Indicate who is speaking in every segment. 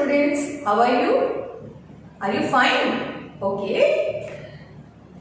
Speaker 1: students, how are you? Are you fine? Okay.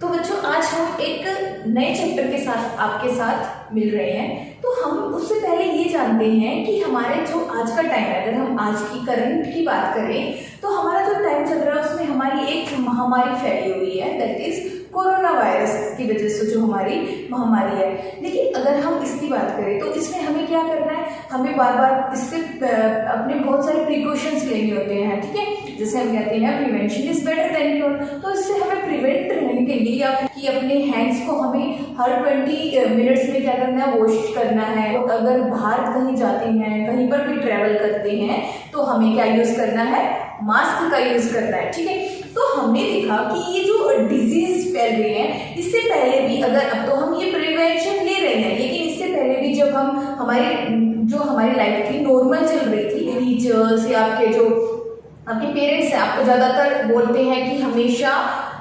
Speaker 1: तो बच्चों आज हम एक नए चैप्टर के साथ आपके साथ मिल रहे हैं। तो हम उससे पहले ये जानते हैं कि हमारे जो आज का टाइम है, अगर हम आज की करंट की बात करें तो हमारा जो टाइम चल रहा है उसमें हमारी एक महामारी फैली हुई है, दैट इज कोरोना वायरस की वजह से जो हमारी महामारी है। लेकिन अगर हम इसकी बात करें तो इसमें हमें क्या करना है, हमें बार बार इससे अपने बहुत सारे प्रिकॉशंस लेने होते हैं, ठीक है। जैसे हम कहते हैं prevention is better than cure, तो इससे हमें प्रिवेंट रहने के लिए या कि अपने हैंड्स को हमें हर 20 मिनट्स में क्या करना है, वॉश करना है। तो अगर बाहर कहीं जाते हैं, कहीं पर भी ट्रेवल करते हैं तो हमें क्या यूज करना है, मास्क का यूज करना है, ठीक है। तो हमने देखा कि ये जो डिजीज फैल रहे हैं इससे पहले भी, अगर अब तो हम ये प्रिवेंशन ले रहे हैं, लेकिन इससे पहले भी जब हम हमारी लाइफ थी नॉर्मल चल रही थी, टीचर्स या आपके पेरेंट्स हैं आपको ज्यादातर बोलते हैं कि हमेशा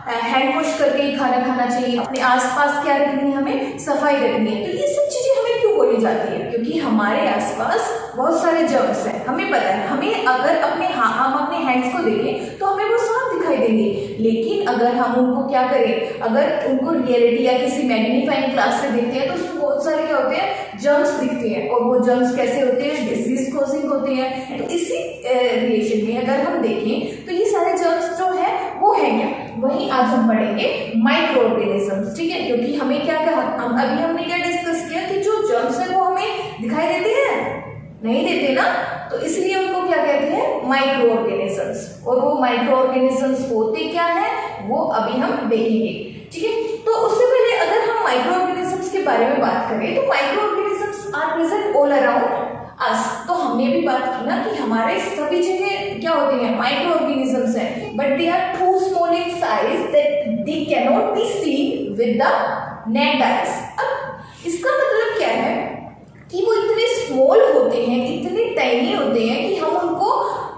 Speaker 1: हैंड वॉश करके ही खाना खाना चाहिए, अपने आसपास क्या रखनी है, हमें सफाई रखनी है। तो ये सब चीजें हमें क्यों बोली जाती है, क्योंकि हमारे आसपास बहुत सारे जर्म्स हैं, हमें पता है। हमें अगर हम अपने हैंड्स को देखें तो हमें वो साफ दिखाई देंगे, लेकिन अगर हम उनको क्या करें, अगर उनको रियलिटी या किसी मैग्नीफाइंग ग्लास से देखते हैं तो उसमें बहुत सारे क्या होते हैं, जर्म्स दिखते हैं। और वो जर्म्स कैसे होते हैं, डिजीज कॉजिंग होते हैं। तो इसी रिलेशन में अगर हम देखें तो ये सारे जर्म्स जो है वो है क्या, वही आज हम पढ़ेंगे माइक्रो ऑर्गेनिजम्स, ठीक है। क्योंकि हमें क्या कहा, अभी हमने क्या डिस्कस किया कि जो जर्म्स है वो हमें दिखाई देते हैं, नहीं देते ना, तो इसलिए उनको क्या कहते हैं, माइक्रो ऑर्गेनिजम्स। और वो माइक्रो ऑर्गेनिजम्स होते क्या है वो अभी हम देखेंगे, ठीक है। तो उससे पहले अगर हम माइक्रो ऑर्गेनिजम्स के बारे में बात करें तो micro organisms are present all around us. तो हमने भी बात की ना कि हमारे सभी जगह क्या होते हैं, माइक्रो ऑर्गेनिजम्स हैं, but they are too small in size that they can not be seen with the naked eyes. अब इसका मतलब क्या है कि वो इतने स्मॉल होते हैं, इतने टाइनी होते हैं कि हम उनको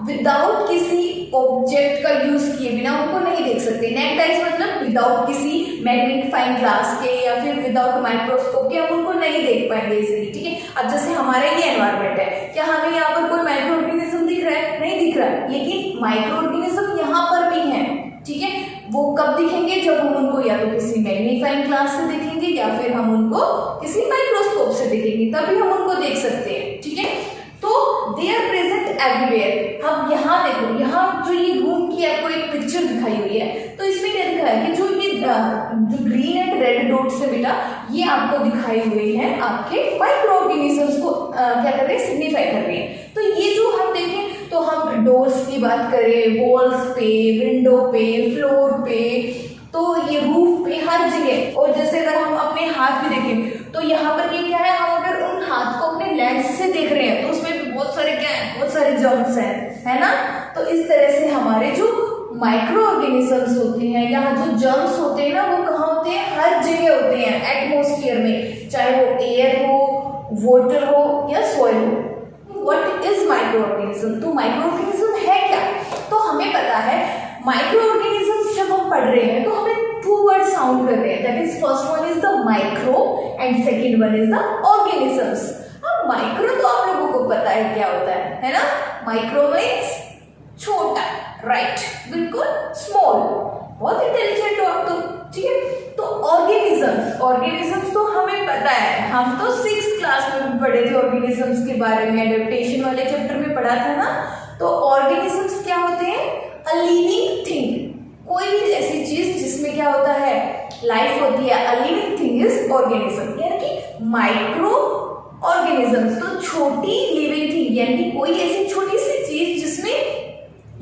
Speaker 1: विदाउट किसी ऑब्जेक्ट का यूज किए बिना उनको नहीं देख सकते। नेक्ड आईज मतलब विदाउट किसी मैग्नीफाइंग ग्लास के या फिर विदाउट माइक्रोस्कोप के हम उनको नहीं देख पाएंगे इजीली, ठीक है। अब जैसे हमारा ये एनवायरनमेंट है, क्या हमें यहाँ पर कोई माइक्रो ऑर्गेनिज्म दिख रहा है, नहीं दिख रहा है, लेकिन माइक्रो ऑर्गेनिज्म यहाँ पर भी है, ठीक है। वो कब दिखेंगे, जब हम उनको या तो किसी मैग्नीफाइंग ग्लास से देखेंगे या फिर हम उनको किसी माइक्रोस्कोप से देखेंगे, तभी हम उनको देख सकते हैं, ठीक है। तो दे आर प्रेजेंट एवरीवेयर। हम यहाँ देखो, यहाँ जो ये रूम की आपको एक पिक्चर दिखाई हुई है, तो इसमें क्या दिखा है कि जो ग्रीन एंड रेड डॉट से बेटा ये आपको दिखाई हुई है, आपके माइक्रो ऑर्गेनिजम्स को क्या कर रहे हैं, सिग्निफाई कर रहे हैं। तो ये जो हम देखें तो हम डोर्स की बात करें, वॉल्स पे, विंडो पे, फ्लोर पे, तो ये रूफ पे, हर जगह। और जैसे अगर हम अपने हाथ भी देखें तो यहाँ पर ये क्या है, हम अगर उन हाथ को अपने लेंस से देख रहे हैं तो उसमें भी बहुत सारे क्या है, बहुत सारे जर्म्स हैं, है ना। तो इस तरह से हमारे जो माइक्रो ऑर्गेनिजम्स होते हैं या जो जर्म्स होते हैं ना, वो कहाँ होते हैं, हर जगह होते हैं एटमॉस्फेयर में, चाहे वो एयर हो, वाटर हो या सॉइल हो। व्हाट इज माइक्रो ऑर्गेनिज्म, तो माइक्रो ऑर्गेनिज्म है क्या, तो हमें पता है माइक्रो ऑर्गेनिजम्स जब हम पढ़ रहे हैं तो हमें 2 वर्ड साउंड कर रहे हैं, that is first one is the micro and second one is the organisms. अब माइक्रो तो आप लोगों को पता है क्या होता है ना, माइक्रो मीन्स छोटा, राइट, बिल्कुल स्मॉल, बहुत इंटेलिजेंट हो आप तो, ठीक है। तो ऑर्गेनिजम्स तो हमें पता है, हम तो 6th क्लास में भी पढ़े थे ऑर्गेनिजम्स के बारे में, एडेप्टेशन वाले चैप्टर में पढ़ा था ना। तो ऑर्गेनिजम्स क्या होते हैं, अ लिविंग थिंग, कोई भी ऐसी चीज जिसमें क्या होता है, लाइफ होती है, a living thing is organism. यानी कि माइक्रो ऑर्गेनिजम्स तो छोटी लिविंग थिंग, यानी कि कोई ऐसी छोटी सी चीज जिसमें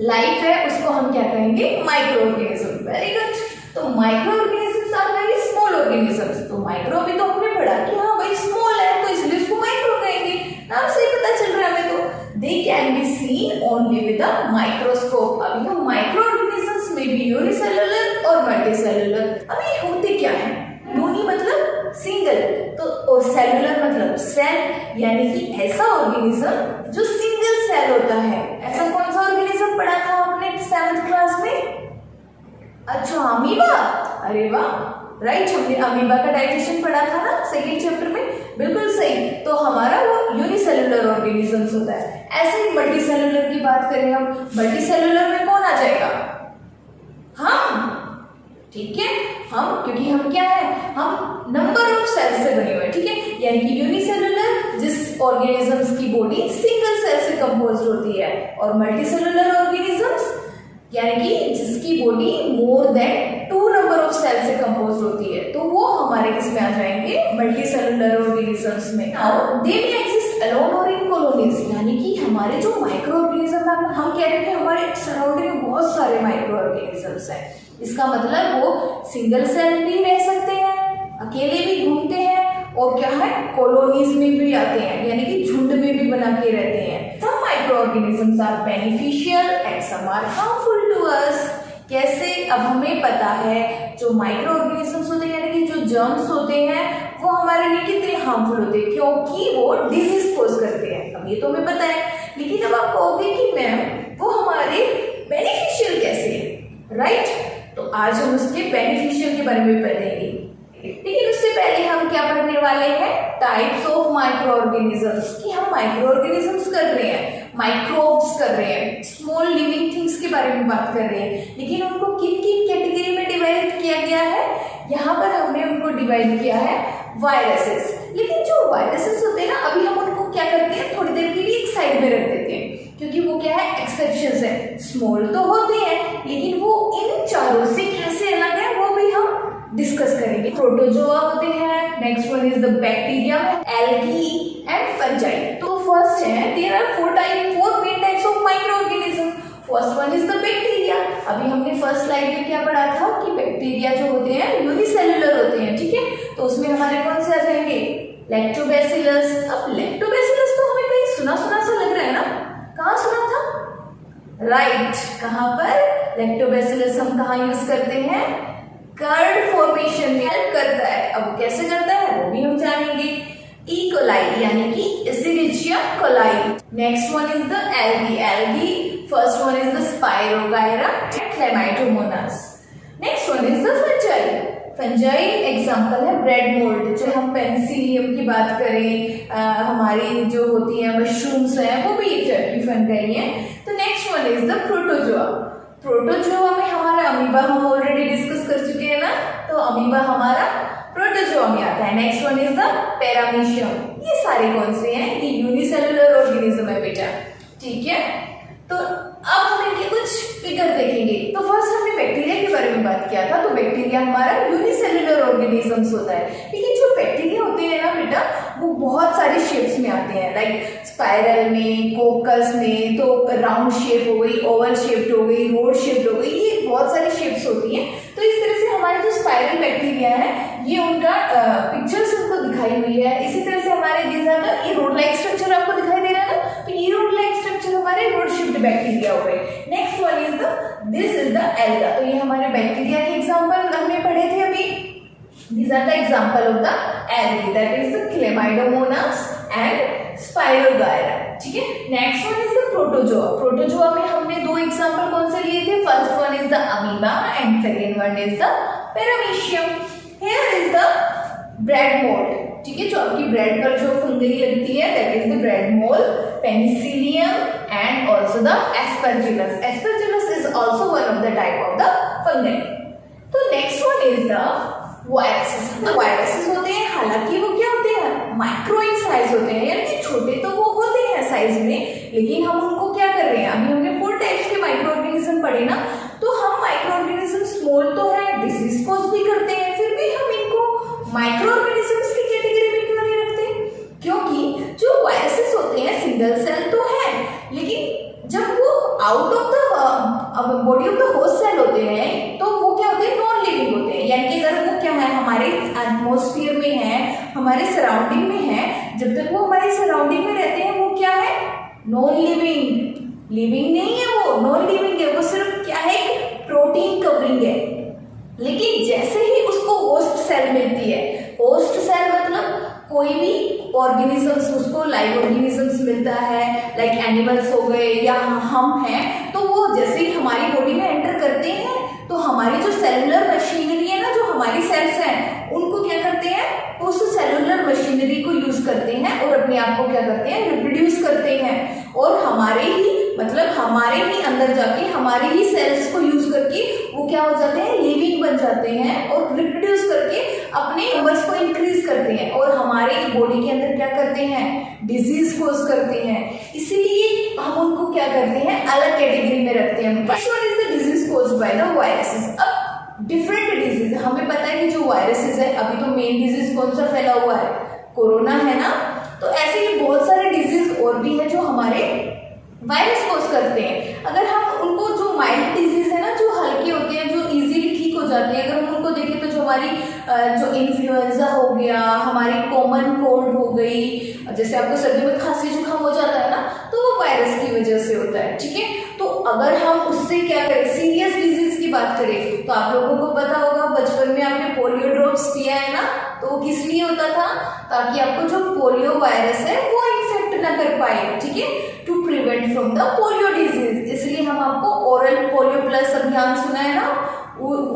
Speaker 1: लाइफ है उसको हम क्या कहेंगे, माइक्रो ऑर्गेनिज्म। Very good. तो micro organisms are very small organisms. तो माइक्रो भी तो हमने पढ़ा कि हाँ भाई स्मॉल है तो इसलिए उसको माइक्रो कहेंगे, नाम से ही पता चल रहा है हमें। तो they can be seen only with a microscope. अभी हम माइक्रो ऑर्गेनिजम्स में भी यूनिसेलुलर और मल्टीसेलुलर। अब ये होते क्या है, यूनि मतलब सिंगल, तो और सेलुलर मतलब सेल, यानी कि ऐसा ऑर्गेनिज्म जो सिंगल सेल होता है। ऐसा कौन सा ऑर्गेनिज्म पढ़ा था आपने 7th क्लास में, अच्छा अमीबा, अरे वाह, राइट, हमने अमीबा का डाइजेशन पढ़ा था ना सेकेंड चैप्टर में, बिल्कुल सही। तो हमारा वो यूनिसेलुलर ऑर्गेनिजम्स होता है। ऐसे ही मल्टी सेलुलर की बात करें हम, मल्टी सेलुलर में कौन आ जाएगा? हम, ठीक है, हम, क्योंकि हम क्या है, हम नंबर ऑफ सेल्स से बने हुए हैं, ठीक है। यानी कि यूनिसेलुलर जिस ऑर्गेनिजम्स की बॉडी सिंगल सेल से कंपोज्ड होती है, और मल्टी सेलुलर ऑर्गेनिजम्स यानी कि जिसकी body more than 2 number of cell से कंपोज्ड होती है, तो वो हमारे किसमें आ जाएंगे? मल्टी सेलुलर ऑर्गेनिजम्स में। Now they may exist alone और इन कॉलोनीज, यानी कि हमारे जो माइक्रो ऑर्गेनिज्म है, हम कह रहे हैं हमारे सराउंडिंग में बहुत सारे माइक्रो ऑर्गेनिजम्स हैं। इसका मतलब वो सिंगल सेल भी रह सकते हैं, अकेले भी घूमते हैं, और क्या है, कॉलोनीज में भी आते हैं, यानी कि झुंड में भी बना के रहते हैं। Some micro organisms are beneficial and some are harmful to us. कैसे? अब हमें पता है जो माइक्रो ऑर्गेनिजम्स होते हैं, यानी कि जो जर्म्स होते हैं, वो हमारे लिए कितने हार्मफुल होते हैं, क्योंकि वो डिजीज कोज करते हैं। अब ये तो हमें पता है, लेकिन अब आप कहोगे कि मैम वो हमारे बेनिफिशियल कैसे है, राइट? तो आज हम उसके बेनिफिशियल के बारे में पढ़ेंगे, लेकिन उससे पहले हम क्या पढ़ने वाले हैं? Types of micro organisms. कि हम माइक्रो ऑर्गेनिजम्स कर रहे हैं, माइक्रोब्स कर रहे हैं, स्मॉल लिविंग थिंग्स के बारे में बात कर रहे हैं, लेकिन उनको किन किन कैटेगरी में डिवाइड किया गया है? यहाँ पर हमने उनको डिवाइड किया है वायरसेस। लेकिन जो वायरसेस होते हैं ना, अभी हम उनको क्या करते हैं, थोड़ी देर के लिए एक साइड में रख देते हैं, क्योंकि वो क्या है, एक्सेप्शंस है। स्मॉल तो होते हैं, लेकिन वो इन चारों से कैसे अलग है वो भी हम डिस्कस करेंगे। प्रोटोजोआ होते हैं, next one is the bacteria, algae and fungi. तो फर्स्ट है, there are 4 main types of micro organism. First one is the bacteria. अभी हमने फर्स्ट स्लाइड में क्या पढ़ा था कि बैक्टीरिया जो होते हैं यूनिसेलुलर होते हैं, ठीक है। तो उसमें हमारे कौन से आ जाएंगे? लैक्टोबैसिलस। अब लैक्टोबैसिलस तो हमें कहीं सुना सुना सा लग रहा है ना, कहाँ सुना था? राइट, कहाँ पर? लैक्टोबैसिलस हम कहाँ यूज करते हैं? कर्ड फॉर्मेशन में हेल्प करता है। अब कैसे करता है वो भी हम जानेंगे। ई कोलाई यानी कि Escherichia coli. Next one is the algae. Algae first one is the spirogyra and chlamydomonas. Next one is the fungi. Fungi example है ब्रेड मोल्ड। जो हम पेनिसिलियम की बात करें, हमारी जो होती है मशरूम्स हैं, वो भी एक टाइप की फंजाई है। तो next one is the protozoa. Protozoa में हमारा अमीबा हम ऑलरेडी डिस्कस कर चुके हैं ना, तो अमीबा हमारा प्रोटोजोआ में आता है। Next one is the paramecium. ये सारे कौन से हैं? ये यूनिसेलुलर ऑर्गेनिज्म है बेटा, ठीक है। तो अब हम इनके कुछ फिगर देखेंगे। तो फर्स्ट हमने बैक्टीरिया के बारे में बात किया था। तो बैक्टीरिया हमारा यूनिसेलुलर ऑर्गेनिजम्स होता है, लेकिन जो बैक्टीरिया होते हैं ना बेटा, वो बहुत सारी शेप्स में आते हैं, लाइक स्पाइरल में, कोकस में, तो राउंड शेप हो गई, ओवल शेप्ड हो गई, रोड शेप्ड हो गई, ये बहुत सारी शेप्स होती हैं। तो इस तरह से हमारे जो स्पाइरल बैक्टीरिया है, ये उनका पिक्चर्स उनको दिखाई हुई है। इसी तरह से हमारे ये रोड लाइक स्ट्रक्चर आपको दिखाई दे रहा है ना, तो ये रोड लाइक स्ट्रक्चर हमारे रोड शेप्ड बैक्टीरिया हो गए। Next one is this is the alga. तो ये हमारे बैक्टीरिया के एग्जांपल हमने पढ़े थे अभी। These are the example of the algae, that is the Chlamydomonas and Spirogyra, ठीक है। Next one is the protozoa. Protozoa में हमने 2 एग्जांपल कौन से लिए थे? First one is the amoeba and second one is the paramecium. Here is the bread mould, ठीक है, जो आपकी ब्रेड पर जो फंगई लगती है, that is the bread mould, penicillium and also the aspergillus. Aspergillus is also one of the type of the fungi. तो next one is the viruses. Viruses होते हैं, हालांकि वो क्या होते हैं? माइक्रो इन साइज होते हैं, यानी कि छोटे तो वो होते हैं साइज में, लेकिन हम उनको क्या कर रहे हैं? अभी हमने 4 टाइप्स के माइक्रो ऑर्गेनिज्म पढ़े ना, तो हम माइक्रो ऑर्गेनिज्म स्मॉल तो है, डिजीज कॉज भी करते हैं, फिर भी हम इनको माइक्रो ऑर्गेनिजम्स की कैटेगरी में क्यों नहीं रखते? क्योंकि जो वायरसेस होते हैं सिंगल सेल तो है, लेकिन जब वो out of the body of the host cell होते हैं, तो वो क्या होते हैं? नॉन लिविंग होते हैं। यानी कि अगर वो क्या है, हमारे एटमॉस्फेयर में है, हमारे सराउंडिंग में है, जब तक वो हमारे सराउंडिंग में रहते हैं, वो क्या है? Non living. लिविंग नहीं है, वो नॉन लिविंग है, वो सिर्फ क्या है? प्रोटीन कवरिंग है। लेकिन जैसे ही उसको होस्ट सेल मिलती है, होस्ट सेल मतलब कोई भी ऑर्गेनिजम्स, उसको लाइव ऑर्गेनिजम्स मिलता है, लाइक एनिमल्स हो गए या हम हैं, तो वो जैसे ही हमारी बॉडी में एंटर करते हैं तो हमारी जो सेलुलर मशीनरी है ना, जो हमारी सेल्स हैं, उनको क्या करते हैं, उस सेलुलर मशीनरी को यूज करते हैं और अपने आप को क्या करते हैं, रिप्रोड्यूस करते हैं। और हमारे ही मतलब हमारे ही अंदर जाके हमारे ही सेल्स को यूज करके वो क्या हो जाते हैं, लिविंग बन जाते हैं और रिप्रोड्यूस करके अपने नंबर्स को इंक्रीज करते हैं और हमारे बॉडी के अंदर क्या करते हैं, डिजीज कोज करते हैं। इसीलिए हम उनको क्या करते हैं, अलग कैटेगरी में रखते हैं। First one is the disease caused by the viruses. अब डिफरेंट डिजीज, हमें पता है कि जो वायरसेस है, अभी तो मेन डिजीज कौन सा फैला हुआ है, कोरोना है ना, तो ऐसे ही बहुत सारे डिजीज और भी है जो हमारे वायरस कोज करते हैं। अगर हम उनको, जो माइल्ड डिजीज है ना, जो हल्के होते हैं, जो इजीली ठीक हो जाते हैं, अगर हम उनको देखें तो जो हमारी जो इन्फ्लुएंजा हो गया, हमारी कॉमन कोल्ड हो गई, जैसे आपको सर्दी में खांसी जुकाम हो जाता है ना, तो वो वायरस की वजह से होता है, ठीक है। तो अगर हम उससे क्या करें, सीरियस डिजीज की बात करें, तो आप लोगों को पता होगा बचपन में आपने पोलियो ड्रॉप्स पिया है ना, तो वो किस लिए होता था, ताकि आपको जो पोलियो वायरस है वो इन्फेक्ट ना कर पाए, ठीक है, to prevent from the polio disease. इसलिए हम आपको ओरल पोलियो प्लस अभियान सुना है ना,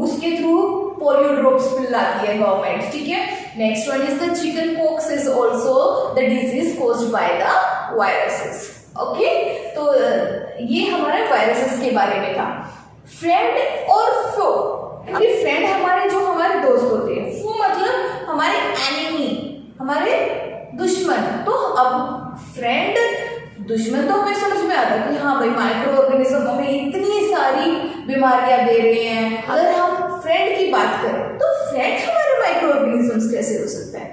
Speaker 1: उसके थ्रू पोलियो ड्रॉप्स पिलाती है गवर्नमेंट, ठीक है। Next one is the chicken pox is also the disease caused by the viruses. Okay, तो ये हमारे वायरसेस के बारे में था। फ्रेंड और फो, अभी फ्रेंड हमारे जो हमारे दोस्त होते हैं, फो मतलब हमारे एनिमी, हमारे दुश्मन। तो अब फ्रेंड दुश्मन तो हमें समझ में आता है कि हाँ भाई माइक्रो ऑर्गेनिज्म हमें इतनी सारी बीमारियां दे रहे हैं। अगर हम फ्रेंड की बात करें तो फ्रेंड हमारे माइक्रो ऑर्गेनिजम्स कैसे हो सकता है,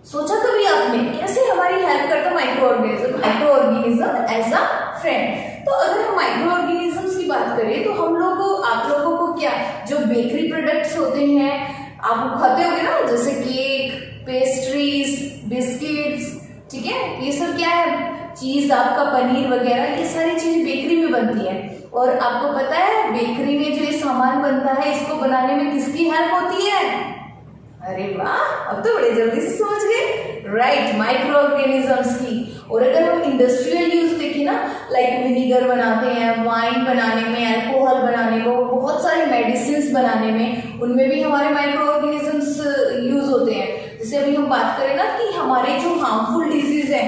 Speaker 1: सोचा कभी आपने, कैसे हमारी हेल्प करता micro organism as a friend. तो अगर हम माइक्रो ऑर्गेनिजम्स की बात करें तो हम लोग, आप लोगों को क्या, जो बेकरी प्रोडक्ट्स होते हैं आप खाते होंगे ना, जैसे केक, पेस्ट्रीज, बिस्किट्स, ठीक है, ये सब क्या है, चीज, आपका पनीर वगैरह, ये सारी चीज बेकरी में बनती है। और आपको पता है बेकरी में जो ये सामान बनता है, इसको बनाने में किसकी हेल्प होती है, अरे वाह, अब तो बड़े जल्दी से समझ गए, राइट, माइक्रो ऑर्गेनिजम्स की। और अगर हम इंडस्ट्रियल यूज देखें ना, लाइक विनीगर बनाते हैं वाइन बनाने में, अल्कोहल बनाने में, बहुत सारे मेडिसिन बनाने में, उनमें भी हमारे माइक्रो ऑर्गेनिजम्स यूज होते हैं। जैसे अभी हम बात करें ना कि हमारे जो हार्मफुल डिजीज है,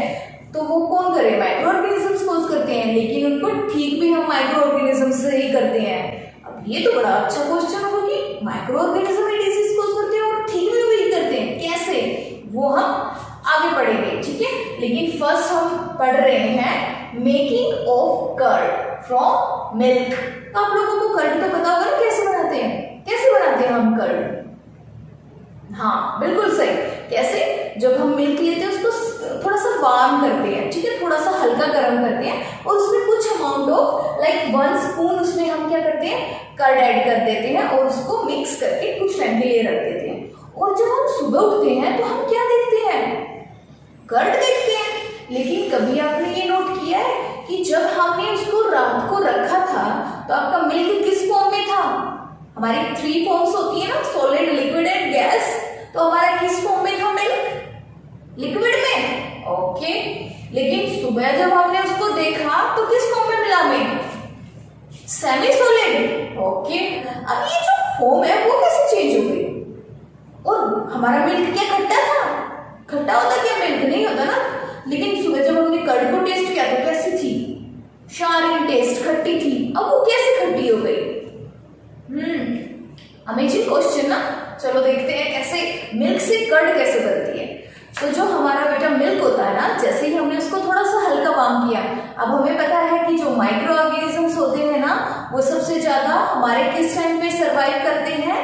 Speaker 1: तो वो कौन करे, माइक्रो ऑर्गेनिजम्स कोज करते हैं, लेकिन उनको ठीक भी हम माइक्रो ऑर्गेनिजम्स से ही करते हैं। अब ये तो बड़ा अच्छा क्वेश्चन होगा कि माइक्रो ऑर्गेनिज्म डिजीज कोज करते हैं और ठीक भी वही करते हैं, कैसे, वो हम आगे पढ़ेंगे, ठीक है। लेकिन फर्स्ट हम पढ़ रहे हैं making of curd from milk. आप लोगों को कर्ड तो पता होगा ना, कैसे बनाते हैं, कैसे बनाते हैं हम कर्ड, हाँ बिल्कुल सही, कैसे, जब हम मिल्क लेते हैं उसको थोड़ा सा वार्म करते हैं, ठीक है, थोड़ा सा हल्का गर्म करते हैं और उसमें कुछ अमाउंट ऑफ लाइक 1 स्पून उसमें हम क्या करते हैं, कर्ड ऐड कर देते हैं और उसको मिक्स करके कुछ टाइम के लिए रख देते हैं। और जब हम सुबह उठते हैं तो हम क्या देखते हैं, कर्ड देखते हैं। लेकिन कभी आपने ये नोट किया है कि जब हमने उसको रात को रखा था तो आपका मिल्क किस फॉर्म में था, हमारी 3 फॉर्म्स होती है ना, सॉलिड, लिक्विड एंड गैस, तो हमारा किस फॉर्म में था मिल्क, लिक्विड में, ओके। लेकिन सुबह जब हमने उसको देखा तो किस फॉर्म में मिला, हमें सेमी सॉलिड, ओके। अब ये जो फॉर्म है वो कैसे चेंज हो गई, और हमारा मिल्क क्या खट्टा था, खट्टा होता क्या मिल्क, नहीं होता ना। लेकिन सुबह जब हमने कर्ड को टेस्ट किया तो कैसी थी, शारीन टेस्ट, खट्टी थी। अब वो कैसे खट्टी हो गई, अमेजिंग क्वेश्चन ना। चलो देखते हैं कैसे मिल्क से कर्ड कैसे बनती है। तो जो हमारा बेटा मिल्क होता है ना, जैसे ही हमने उसको थोड़ा सा हल्का वार्म किया, अब हमें पता है कि जो माइक्रो ऑर्गेनिजम्स होते हैं ना, वो सबसे ज्यादा हमारे किस टाइम पे सरवाइव करते हैं,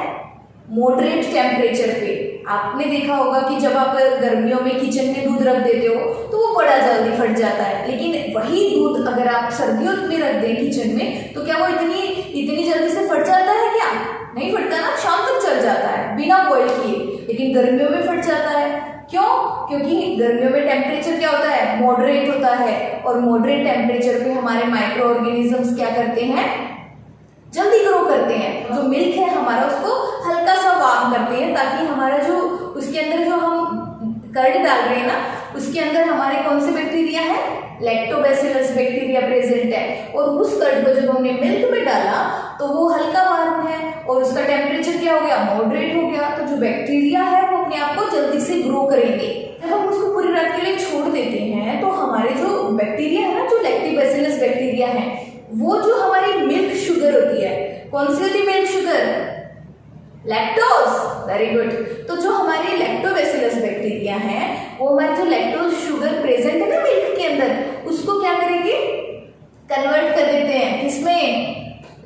Speaker 1: मॉडरेट टेम्परेचर पे। आपने देखा होगा कि जब आप गर्मियों में किचन में दूध रख देते हो तो वो बड़ा जल्दी फट जाता है, लेकिन वही दूध अगर आप सर्दियों में रख दें किचन में तो क्या वो इतनी जल्दी से फट जाता है, क्या नहीं फटता ना, शाम तक चल जाता है बिना बॉईल किए। लेकिन गर्मियों में फट जाता है, क्यों, क्योंकि गर्मियों में टेम्परेचर क्या होता है, मॉडरेट होता है, और मॉडरेट टेम्परेचर पे हमारे माइक्रो ऑर्गेनिजम्स क्या करते हैं, जल्दी ग्रो करते हैं। जो मिल्क है हमारा उसको हल्का सा वार्म करते हैं ताकि हमारा जो उसके अंदर जो हम कर्ड डाल रहे हैं ना, उसके अंदर हमारे कौन से बैक्टीरिया है, लैक्टोबैसिलस बैक्टीरिया प्रेजेंट है, और उस कर्ड को जब हमने मिल्क में डाला तो वो हल्का वार्म है और उसका टेम्परेचर क्या हो गया, मॉडरेट हो गया। तो जो बैक्टीरिया है वो अपने आप को जल्दी से ग्रो करेंगे। जब हम उसको पूरी रात के लिए छोड़ देते हैं तो हमारे जो बैक्टीरिया है ना, जो लैक्टोबैसिलस बैक्टीरिया है, वो जो हमारी मिल्क शुगर होती है, कौन सी होती है milk sugar, lactose, very good. तो जो हमारी लैक्टोबैसिलस बैक्टीरिया है वो हमारी जो लैक्टोज शुगर प्रेजेंट है ना मिल्क के अंदर, उसको क्या करेंगे, कन्वर्ट कर देते हैं किसमें,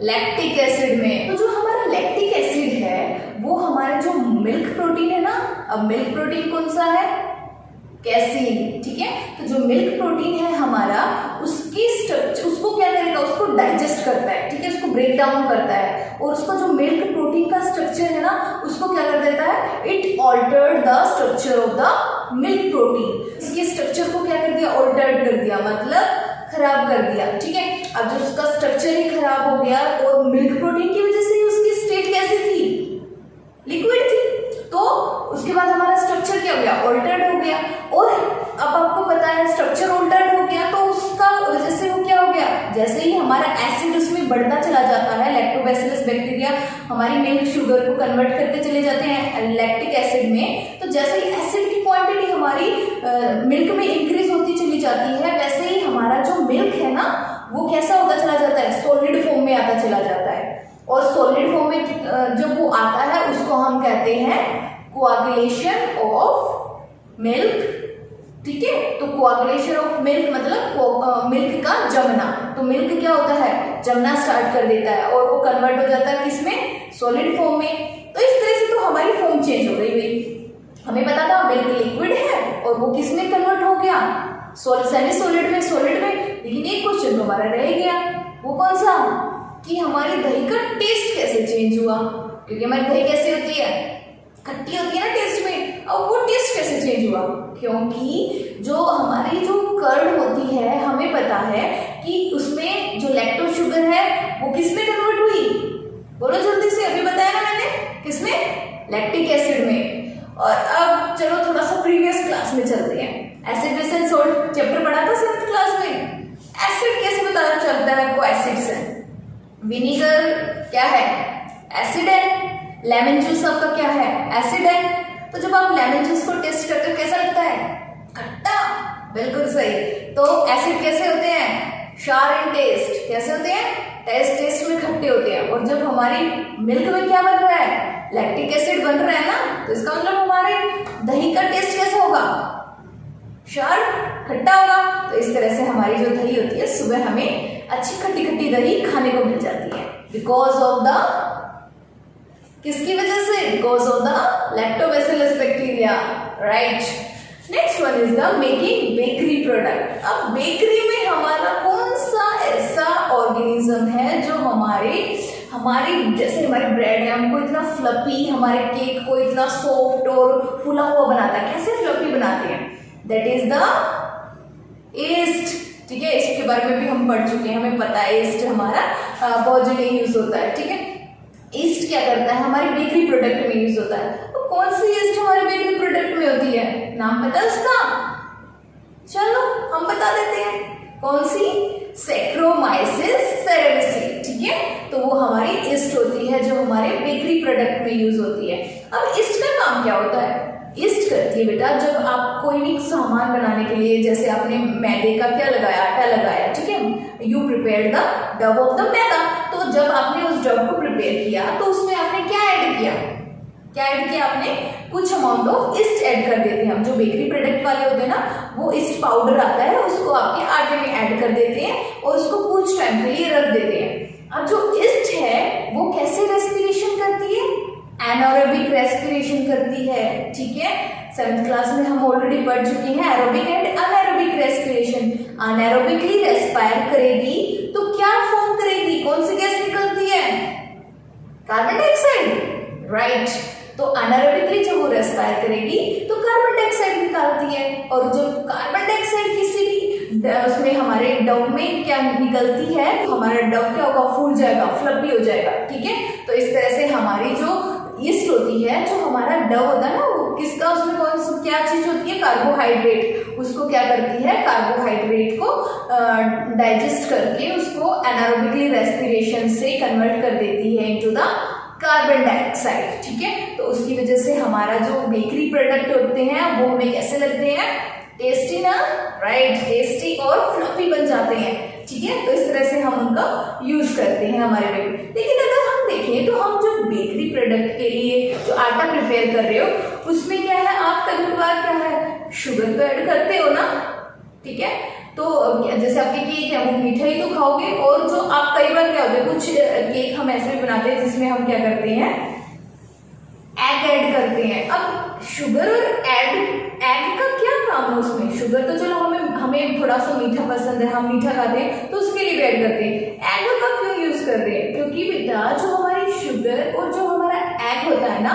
Speaker 1: लैक्टिक एसिड में। तो जो हमारा लैक्टिक एसिड है वो हमारा जो मिल्क प्रोटीन है ना, अब मिल्क प्रोटीन कौन सा है, कैसीन, ठीक है। तो जो मिल्क प्रोटीन है हमारा, उसकी स्ट्रक्चर, उसको क्या करेगा, उसको डाइजेस्ट करता है, ठीक है, उसको ब्रेक डाउन करता है, और उसका जो मिल्क प्रोटीन का स्ट्रक्चर है ना, उसको क्या कर देता है, it altered the structure of the milk protein. इसके स्ट्रक्चर को क्या कर दिया, ऑल्टर्ड कर दिया, मतलब खराब कर दिया, ठीक है। अब जो उसका स्ट्रक्चर ही खराब हो गया और मिल्क प्रोटीन की वजह से उसकी स्टेट कैसी थी, लिक्विड थी, तो उसके बाद हमारा स्ट्रक्चर क्या हो गया, ऑल्टर्ड हो गया। और अब आपको पता है स्ट्रक्चर ऑल्टर्ड हो गया तो उसका वजह से वो क्या हो गया, जैसे ही हमारा एसिड उसमें बढ़ता चला जाता है, लैक्टोबैसिलस बैक्टीरिया हमारी मिल्क शुगर को कन्वर्ट करते चले जाते हैं लैक्टिक एसिड में, तो जैसे ही एसिड की क्वांटिटी हमारी मिल्क में इंक्रीज होती चली जाती है, वैसे ही हमारा जो मिल्क है ना वो कैसा होता चला जाता है, सॉलिड फॉर्म में आता चला जाता है। और सॉलिड फॉर्म में जब वो आता है उसको हम कहते हैं कोआगुलेशन ऑफ मिल्क, ठीक है। तो कोआगुलेशन ऑफ मिल्क मतलब मिल्क का जमना। तो मिल्क क्या होता है, जमना स्टार्ट कर देता है और वो कन्वर्ट हो जाता है किसमें, सॉलिड फॉर्म में। तो इस तरह से तो हमारी फॉर्म चेंज हो गई भाई। हमें पता था मिल्क लिक्विड है और वो किसमें कन्वर्ट हो गया, सेमी सॉलिड में, सॉलिड में। लेकिन एक क्वेश्चन हमारा रह गया, वो कौन सा, कि हमारी दही का टेस्ट कैसे चेंज हुआ, क्योंकि हमारी दही कैसे होती है, खट्टी होती है ना टेस्ट में। अब वो टेस्ट कैसे चेंज हुआ, क्योंकि जो हमारी जो कर्ड होती है, हमें पता है कि उसमें जो लैक्टोज शुगर है वो किसमें कन्वर्ट हुई, बोलो जल्दी से, अभी बताया ना मैंने, किसमें, लैक्टिक एसिड में। और अब चलो थोड़ा सा प्रीवियस क्लास में चलते हैं। Acid base and salt chapter पढ़ा था 7th क्लास में। एसिड कैसे पता चलता है आपको, एसिड से, विनीगर क्या है, एसिड है, लेमन जूस आपका क्या है, एसिड है। तो जब आप लेमन जूस को टेस्ट करते हो कैसा लगता है, खट्टा, बिल्कुल सही। तो एसिड कैसे होते हैं, शार इन टेस्ट, कैसे होते हैं, टेस्ट में खट्टे होते हैं। और जब हमारी मिल्क में क्या बन रहा है, लैक्टिक एसिड बन रहा है ना, तो इसका मतलब हमारे दही का टेस्ट कैसा होगा, शार, खट्टा होगा। तो इस तरह से हमारी जो दही होती है, सुबह हमें अच्छी खट्टी खट्टी दही खाने को मिल जाती है, बिकॉज ऑफ द, किसकी वजह से, because of the lactobacillus bacteria, right. Next one is the making bakery product. अब बेकरी में हमारा कौन सा ऐसा ऑर्गेनिज्म है जो हमारी जैसे हमारी ब्रेड है, हमको इतना फ्लफी, हमारे केक को इतना सॉफ्ट और फुला हुआ बनाता है, कैसे फ्लफी बनाते हैं, दैट इज द ईस्ट, ठीक है। इसके बारे में भी हम पढ़ चुके हैं, हमें पता है ईस्ट हमारा बहुत जगह यूज होता है, ठीक है। ईस्ट क्या करता है, हमारी बेकरी प्रोडक्ट में यूज होता है। तो कौन सी ईस्ट हमारी बेकरी प्रोडक्ट में होती है, नाम पता है उसका, चलो हम बता देते हैं, कौन सी, सैक्रोमाइसिस सेरेविसी, ठीक है। तो वो हमारी ईस्ट होती है जो हमारे बेकरी प्रोडक्ट में यूज होती है। अब ईस्ट का काम क्या होता है, ईस्ट करती है बेटा, जब आप कोई भी सामान बनाने के लिए, जैसे आपने मैदे का क्या लगाया, आटा लगाया, ठीक है, you prepare the dough of the maida. तो जब आपने उस डव को प्रिपेयर किया तो उसमें आपने क्या ऐड किया, आपने कुछ अमाउंट ऑफ ईस्ट ऐड कर देते हैं हम। जो बेकरी प्रोडक्ट वाले होते हैं ना, वो ईस्ट पाउडर आता है, उसको आपके आटे में ऐड कर देते हैं और उसको कुछ टाइम के लिए रख देते हैं। अब जो ईस्ट है वो कैसे रेस्पिरेशन करती है, एनारोबिक रेस्पिरेशन करती है, ठीक है। 7th क्लास में हम ऑलरेडी पढ़ चुके हैं aerobic and anaerobic respiration. Anaerobically respire करेगी तो क्या फॉर्म करेगी, कौन सी गैस निकलती है, कार्बन डाइऑक्साइड, राइट। तो अनएरोबिकली जब वो रेस्पायर करेगी तो कार्बन डाइऑक्साइड निकालती है, और जब कार्बन डाइऑक्साइड किसी भी उसमें हमारे डव में क्या निकलती है, तो हमारा डव क्या होगा, फूल जाएगा, फ्लफी हो जाएगा, ठीक है। तो इस तरह से हमारी जो ईस्ट होती है, जो हमारा डव होता है ना, वो किसका, उसमें कौन सी क्या चीज होती है, कार्बोहाइड्रेट, उसको क्या करती है, कार्बोहाइड्रेट को डाइजेस्ट करके उसको एनारोबिकली रेस्पिरेशन से कन्वर्ट कर देती है इनटू द कार्बन डाइऑक्साइड। ठीक है, तो उसकी वजह से हमारा जो बेकरी प्रोडक्ट होते हैं वो हमें कैसे लगते हैं, टेस्टी ना, राइट, टेस्टी और फ्लफी बन जाते हैं। ठीक है, तो इस तरह से हम उनका यूज करते हैं हमारे बेकरी। लेकिन अगर हम देखें तो हम जो बेकरी प्रोडक्ट के लिए जो आटा प्रिपेयर कर रहे हो उसमें क्या है, आपका गुणवार क्या है, शुगर तो ऐड करते हो ना। ठीक है, तो जैसे आपके केक है वो मीठा ही तो खाओगे, और जो आप कई बार क्या होता है, कुछ केक हम ऐसे भी बनाते हैं जिसमें हम क्या करते हैं, एग ऐड करते हैं। अब शुगर और एग का क्या काम है उसमें, शुगर तो चलो हमें थोड़ा सा मीठा पसंद है, हम मीठा खाते हैं तो उसके लिए ऐड करते हैं, एग का क्यों यूज कर रहे हैं, क्योंकि बेटा जो हमारी शुगर और जो हमारा एग होता है ना,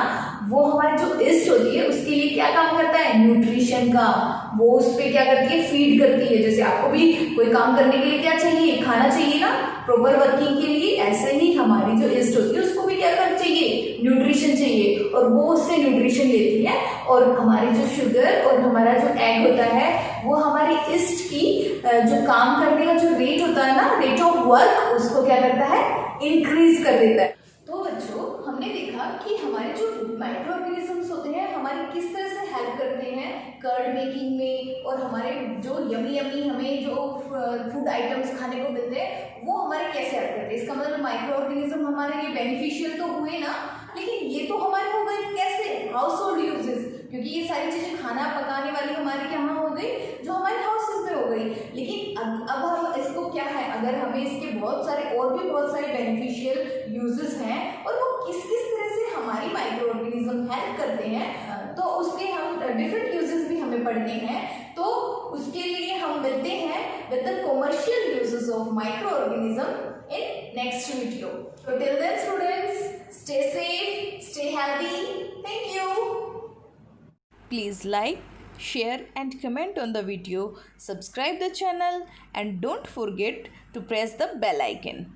Speaker 1: वो हमारी जो ईस्ट होती है उसके लिए क्या काम करता है, न्यूट्रिशन का, वो उस पर क्या करती है, फीड करती है। जैसे आपको भी कोई काम करने के लिए क्या चाहिए, खाना चाहिए ना, प्रॉपर वर्किंग के लिए, ऐसे ही हमारी जो ईस्ट होती है उसको भी क्या करना चाहिए, न्यूट्रिशन चाहिए, और वो उससे न्यूट्रिशन लेती है। और हमारी जो शुगर और हमारा जो एग होता है वो हमारी ईस्ट की जो काम करने का जो रेट होता है ना, रेट ऑफ वर्क, उसको क्या करता है, इंक्रीज कर देता है। तो बच्चों हमने देखा कि हमारे जो माइक्रो ऑर्गेनिजम्स होते हैं हमारी किस तरह से हेल्प करते हैं कर्ड मेकिंग में, और हमारे जो यमी हमें जो फूड आइटम्स खाने को मिलते हैं वो हमारे कैसे हेल्प करते हैं। इसका मतलब माइक्रो ऑर्गेनिज्म हमारे लिए बेनिफिशियल तो हुए ना, लेकिन ये तो हमारे हो गए कैसे, हाउस होल्ड यूजेस, क्योंकि ये सारी चीजें खाना पकाने वाली हमारे क्या हो गई, जो हमारे हाउसेस में हो गई। लेकिन अब हम इसको क्या है, अगर हमें इसके बहुत सारे और भी बहुत सारे बेनिफिशियल यूजेस हैं और वो किस किस तरह से हमारी माइक्रो ऑर्गेनिज्म हेल्प करते हैं, तो उसके हम डिफरेंट यूजेस भी हमें पढ़ने हैं। तो उसके लिए हम मिलते हैं with the commercial uses of micro organism in next video. So till then students, stay safe, stay healthy. Thank you.
Speaker 2: Please like, share and comment on the video, subscribe the channel and don't forget to press the bell icon.